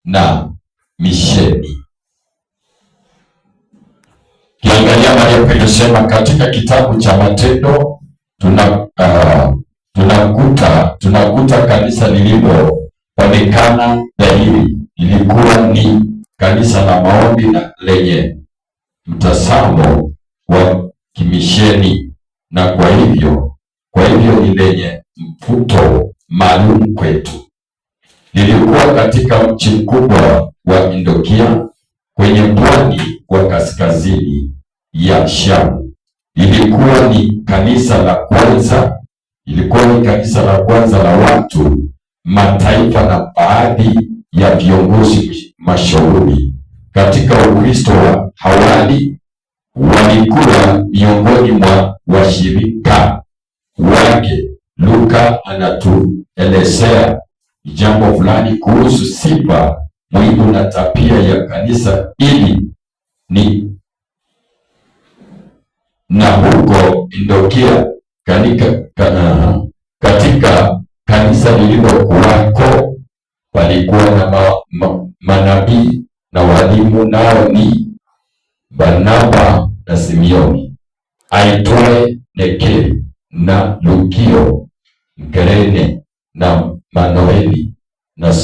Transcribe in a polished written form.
na misheni. Kiangalia mahali penasema katika kitabu cha Matendo tunakuta kanisa lililoonekana dhahiri ilikuwa ni kanisa la maombi na lenye mtazamo wa kimisheni, na kwa hivyo ni lenye mvuto maalum kwetu. Lilikuwa katika mji mkubwa wa Antiokia kwenye pwani wa kaskazini ya Shamu. Ilikuwa ni kanisa la kwanza la watu mataifa na baadhi ya viongozi mashuhuri katika Ukristo wa awali walikuwa miongoni mwa washirika wake. Luka anatuelezea jambo fulani kuhusu sifa muhimu na tabia ya kanisa ili na huko Antiokia katika kanisa lililokuwako palikuwa na manabii na walimu, nao ni Barnaba na Simeoni aitwaye Nekeri na Lukio Mkirene